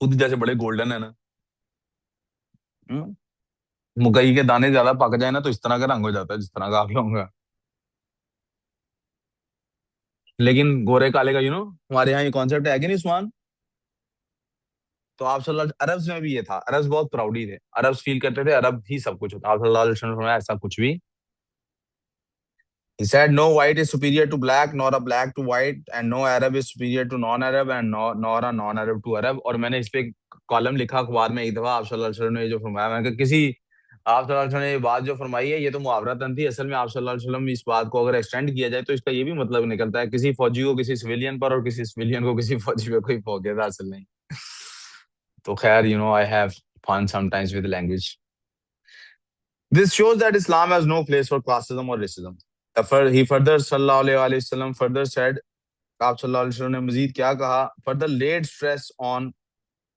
خود جیسے بڑے گولڈن ہے نا. مکئی کے دانے زیادہ پک جائے نا تو اس طرح کا رنگ ہو جاتا ہے جس طرح کا آپ لوگوں کا. لیکن گورے کالے کا ہمارے یہاں یہ کانسیپٹ ہے کہ نہیں عثمان؟ تو آپ صلی اللہ عربز میں بھی یہ تھا، عربز بہت پراؤڈی تھے، عربز فیل کرتے تھے عرب ہی سب کچھ ہوتا، آپ صلی اللہ علیہ وسلم نے فرمایا ایسا کچھ بھی. He said, no white is superior to black, nor a black to white, and no Arab is superior to non-Arab, and nor a non-Arab to Arab. اور میں نے اس پہ کالم لکھا اخبار میں ایک دفعہ، آپ صلی اللہ علیہ وسلم نے یہ جو فرمایا، میں نے کہا کسی آپ صلی اللہ علیہ وسلم نے یہ بات جو فرمائی ہے یہ تو محاورتاً تھی، اصل میں آپ صلی اللہ علیہ وسلم اس بات کو اگر ایکسٹینڈ کیا جائے تو اس کا یہ بھی مطلب نکلتا ہے کسی فوجی کو کسی سویلین پر اور کسی سویلین کو کسی فوجی پہ کوئی فوقیت حاصل نہیں. تو خیر I have fun sometimes with language. This shows that Islam has no place for classism or racism. He further sallallahu alayhi wa sallam further said, آپ صلی اللہ علیہ وسلم نے مزید کیا کہا, further laid stress on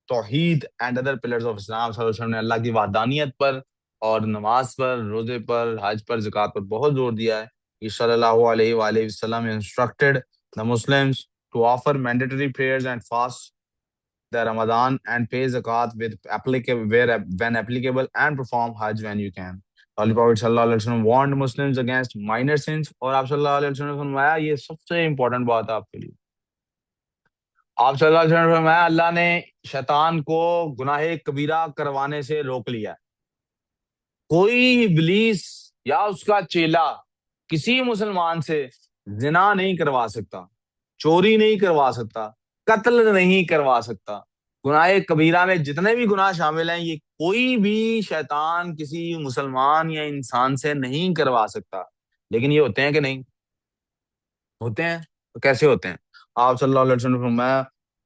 توحید اینڈ ادر پلرز آف اسلام. صلی اللہ علیہ وسلم نے اللہ کی وحدانیت پر اور نماز پر، روزے پر، حج پر، زکوٰۃ پر بہت زور دیا ہے. کہ صلی اللہ علیہ وآلہ وسلم instructed the Muslims to offer mandatory prayers and fast the Ramadan and pay zakat with when applicable and perform hajj when you can. Holy Prophet صلی اللہ علیہ وسلم warned Muslims against minor sins. اور آپ صلی اللہ علیہ وسلم نے فرمایا یہ سب سے امپورٹنٹ بات ہے آپ کے لیے. آپ صلی اللہ علیہ وسلم نے فرمایا اللہ نے شیطان کو گناہ کبیرہ کروانے سے روک لیا. کوئی ابلیس یا اس کا چیلا کسی مسلمان سے زنا نہیں کروا سکتا، چوری نہیں کروا سکتا، قتل نہیں کروا سکتا. گناہ کبیرہ میں جتنے بھی گناہ شامل ہیں یہ کوئی بھی شیطان کسی مسلمان یا انسان سے نہیں کروا سکتا. لیکن یہ ہوتے ہیں کہ نہیں ہوتے ہیں؟ تو کیسے ہوتے ہیں؟ آپ صلی اللہ علیہ وسلم نے فرمایا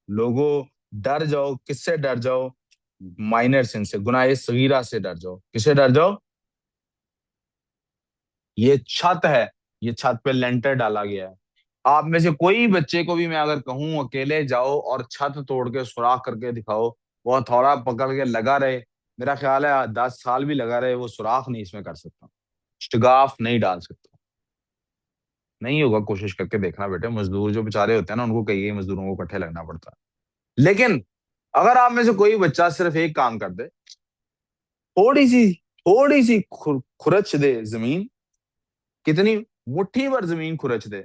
لوگوں ڈر جاؤ. کس سے ڈر جاؤ؟ مائنر سن سے، گناہ صغیرہ سے ڈر جاؤ. کس سے ڈر جاؤ؟ یہ چھت ہے، یہ چھت پہ لینٹر ڈالا گیا ہے. آپ میں سے کوئی بچے کو بھی میں اگر کہوں اکیلے جاؤ اور چھت توڑ کے سوراخ کر کے دکھاؤ، وہ ہتھوڑا پکڑ کے لگا رہے، میرا خیال ہے 10 سال بھی لگا رہے، وہ سوراخ نہیں اس میں کر سکتا، اشتگاف نہیں ڈال سکتا. نہیں ہوگا، کوشش کر کے دیکھنا بیٹے. مزدور جو بیچارے ہوتے ہیں نا ان کو کئی مزدوروں کو اکٹھے لگنا پڑتا ہے. لیکن اگر آپ میں سے کوئی بچہ صرف ایک کام کر دے، تھوڑی سی کھرچ دے زمین، کتنی مٹھی بھر زمین کھرچ دے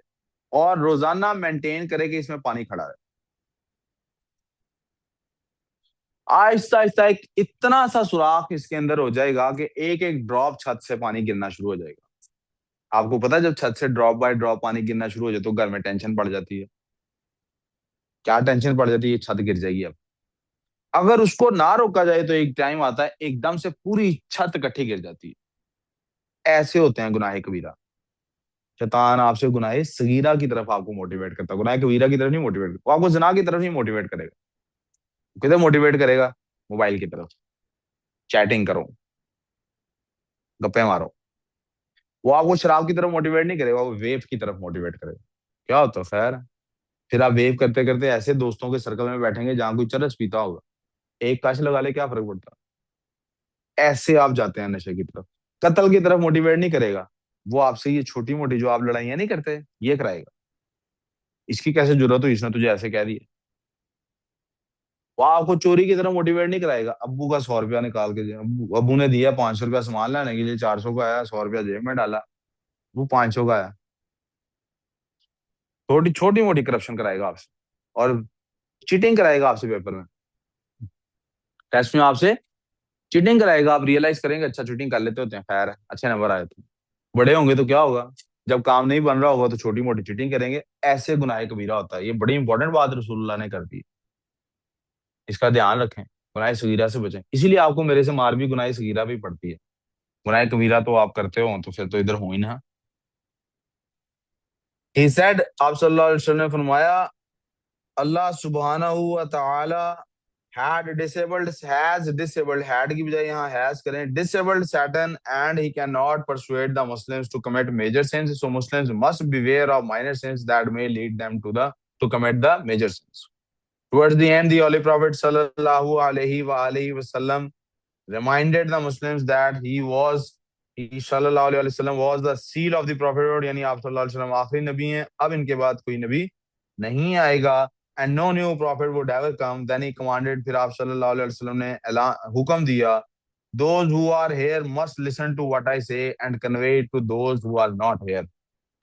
اور روزانہ مینٹین کرے کہ اس میں پانی کھڑا ہے، آہستہ آہستہ ایک اتنا سا سوراخ اس کے اندر ہو جائے گا کہ ایک ایک ڈراپ چھت سے پانی گرنا شروع ہو جائے گا. آپ کو پتا جب چھت سے ڈراپ بائی ڈراپ پانی گرنا شروع ہو جائے تو گھر میں ٹینشن پڑ جاتی ہے. کیا ٹینشن پڑ جاتی ہے؟ چھت گر جائے گی. اب اگر اس کو نہ روکا جائے تو ایک ٹائم آتا ہے ایک دم سے پوری چھت اکٹھی گر جاتی ہے. ایسے ہوتے ہیں گناہ کبیرہ. شیطان آپ سے گناہ صغیرہ کی طرف آپ کو موٹیویٹ کرتا ہے، گناہ کبیرہ کی طرف نہیں موٹیویٹ کرتا. وہ آپ کو زنا کی طرف نہیں موٹیویٹ کرے گا. کدھر موٹیویٹ کرے گا؟ موبائل کی طرف. چیٹنگ کرو، گپے مارو. وہ آپ کو شراب کی طرف موٹیویٹ نہیں کرے گا، وہ ویپ کی طرف موٹیویٹ کرے گا. کیا ہوتا ہے خیر؟ پھر آپ ویپ کرتے کرتے ایسے دوستوں کے سرکل میں بیٹھیں گے جہاں کوئی چرس پیتا ہوگا، ایک کاش لگا لے کیا فرق پڑتا. ایسے آپ جاتے ہیں نشے کی طرف. قتل کی طرف موٹیویٹ نہیں کرے گا، وہ آپ سے یہ چھوٹی موٹی جو آپ لڑائیاں نہیں کرتے یہ کرائے گا. اس کی کیسے ضرورت ہوئی، اس نے تجھے ایسے کہہ دیا. وہ آپ کو چوری کی طرف موٹیویٹ نہیں کرائے گا. ابو کا 100 روپیہ نکال کے ابو نے دیا 500 روپیہ سامان لانے کے لیے، 400 کا آیا، 100 روپیہ جیب میں ڈالا، وہ 500 کا آیا. چھوٹی موٹی کرپشن کرائے گا آپ سے، اور چیٹنگ کرائے گا آپ سے پیپر میں، ٹیسٹ میں آپ سے چیٹنگ کرائے گا. آپ ریئلائز کریں گے اچھا چیٹنگ کر لیتے ہوتے ہیں، خیر اچھے نمبر آئے تھے. بڑے ہوں گے تو کیا ہوگا؟ جب کام نہیں بن رہا ہوگا تو چھوٹی موٹی چیٹنگ کریں گے. ایسے گناہ کبیرہ ہوتا ہے. یہ بڑی انپورٹنٹ بات رسول اللہ نے کر دی، اس کا دھیان رکھیں. گناہ صغیرہ سے بچیں. اسی لیے آپ کو میرے سے مار بھی گناہ صغیرہ بھی پڑتی ہے. گناہ کبیرہ تو آپ کرتے ہو تو پھر تو ادھر ہوں ہی نہ. He said, آپ صلی اللہ علیہ وسلم نے فرمایا اللہ سبحانہ و تعالی has disabled had کی بجائے یہاں has کریں disabled Satan and he cannot persuade the Muslims to commit major sins, so Muslims must beware of minor sins that may lead them to commit the major sins. Towards the end, the Holy Prophet sallallahu alaihi wasallam reminded the Muslims that he sallallahu alaihi wasallam was the seal of the prophethood, یعنی آپ صلی اللہ علیہ وسلم آخری نبی ہیں، اب ان کے بعد کوئی نبی نہیں آئے گا. And no new prophet would ever come. Then he commanded, پھر آپ صلی اللہ علیہ وسلم نے حکم دیا, those who are here must listen to what I say and convey it to those who are not here.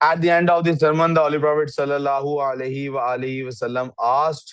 At the end of the sermon, the Holy Prophet sallallahu alaihi wasallam asked,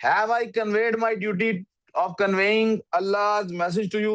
Have I conveyed my duty of conveying Allah's message to you?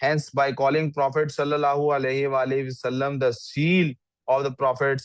Hence, by calling Prophet sallallahu alaihi wasallam the seal of the prophets,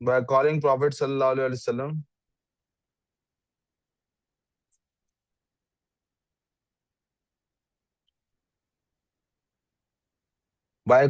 by calling Prophet sallallahu alaihi wasallam, by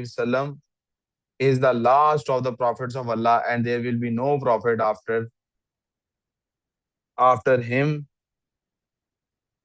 wasallam is the last of the prophets of Allah and there will be no prophet after him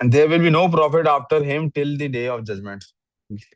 And there will be no prophet after him till the day of judgment,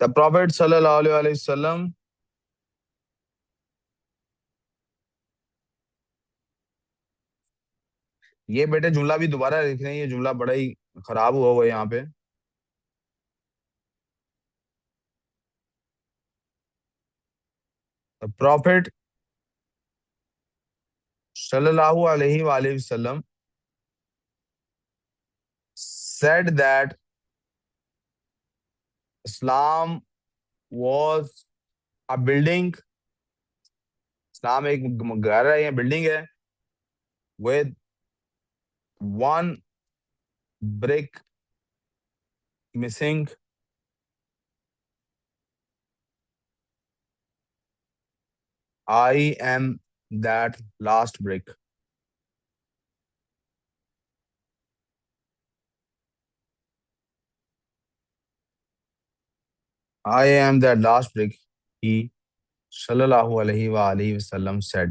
The Prophet sallallahu alaihi wasallam. یہ بیٹے جملہ بھی دوبارہ لکھ رہے ہیں، یہ جملہ بڑا ہی خراب ہوا ہوا ہے یہاں پہ. The Prophet sallallahu alaihi wasallam said that Islam was a building. اسلام ایک گھر ہے یا بلڈنگ ہے. with one brick missing. I am that last brick. I am that last brick, he sallallahu alaihi وآلہ وسلم said.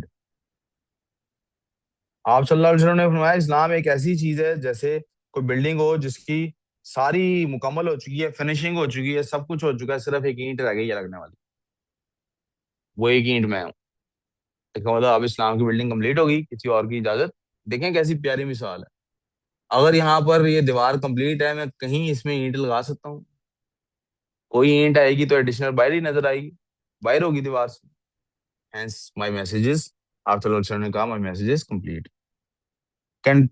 آپ صلی اللہ علیہ وسلم نے فرمایا اسلام ایک ایسی چیز ہے جیسے کوئی بلڈنگ ہو جس کی ساری مکمل ہو چکی ہے، فنیشنگ ہو چکی ہے، سب کچھ ہو چکا ہے، صرف ایک اینٹ رہ گئی ہے لگنے والی. وہ ایک اینٹ میں ہوں. اس کا مطلب اب اسلام کی بلڈنگ کمپلیٹ ہوگی، کسی اور کی اجازت. دیکھیں کیسی پیاری مثال ہے. اگر یہاں پر یہ دیوار کمپلیٹ ہے، میں کہیں اس میں اینٹ لگا سکتا ہوں. کوئی اینٹ آئے گی تو ایڈیشنل باہر ہی نظر آئے گی، باہر ہوگی دیوار سے. ہینس مائی میسیجز، آپ صلی اللہ علیہ وسلم نے کہا مائی میسیجز کمپلیٹ. کین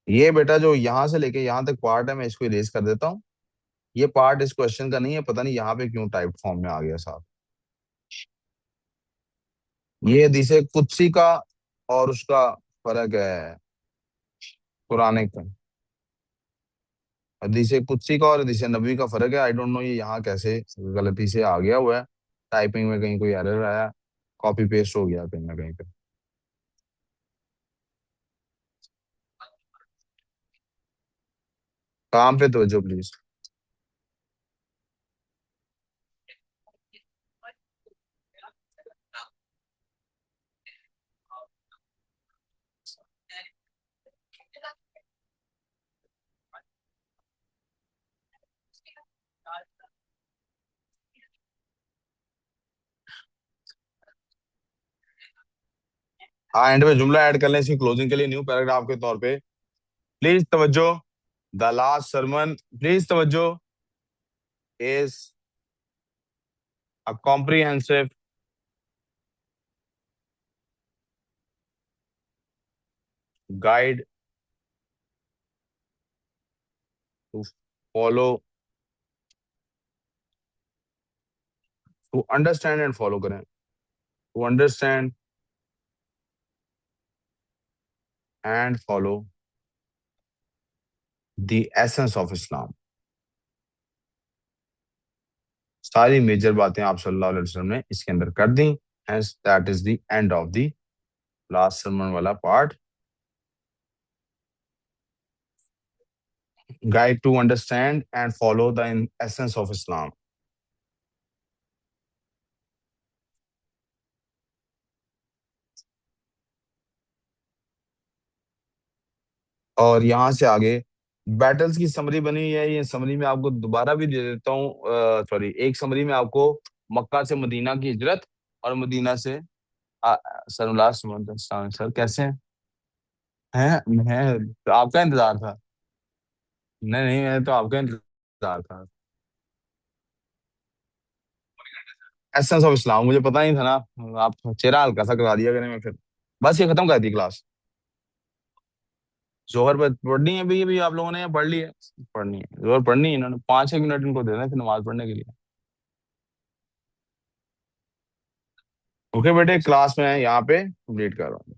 یہ بیٹا جو یہاں سے لے کے یہاں تک پارٹ ہے، میں اس کو اریز کر دیتا ہوں. یہ پارٹ اس کوشچن کا نہیں ہے، پتہ نہیں یہاں پہ کیوں ٹائپ فارم میں آ گیا صاحب. یہ حدیث قدسی کا اور اس کا فرق ہے قرآن کا. حدیث قدسی کا اور حدیث نبوی کا فرق ہے. آئی ڈونٹ نو یہ یہاں کیسے غلطی سے آ گیا ہوا ہے. ٹائپنگ میں کہیں کوئی ایرر آیا، کاپی پیسٹ ہو گیا کہیں نہ کہیں پہ. کام پہ توجہ پلیز. ہاں اینڈ میں جملہ ایڈ کر لیں اس کی کلوزنگ کے لیے نیو پیراگراف کے طور پہ. پلیز توجہ. دا لاسٹ سرمن، پلیز توجہ، از a comprehensive guide to follow, to understand and follow کریں. To understand and follow the essence of Islam. ساری میجر باتیں آپ صلی اللہ علیہ وسلم نے اس کے اندر کر دیں. Hence that is the end of the last sermon والا part. Guide to understand and follow the essence of Islam. اور یہاں سے آگے بیٹلز کی سمری بنی ہوئی ہے. یہ سمری میں آپ کو دوبارہ بھی دے دیتا ہوں. سوری، ایک سمری میں آپ کو مکہ سے مدینہ کی ہجرت اور مدینہ سے سر لاسٹ سر کیسے ہیں تو آپ کا انتظار تھا. نہیں نہیں، میں تو آپ کا انتظار تھا. ایسنس آف اسلام مجھے پتا نہیں تھا نا. آپ چہرہ ہلکا سا کرا دیا کریں. میں پھر بس یہ ختم کر دی کلاس. ظہر پہ پڑھنی ہے بھی ابھی آپ لوگوں نے پڑھ لی ہے. پڑھنی ہے ظہر پڑھنی ہے. انہوں نے 5-6 منٹ ان کو دے دیں پھر نماز پڑھنے کے لیے. اوکے بیٹے، کلاس میں یہاں پہ کمپلیٹ کر رہا ہوں.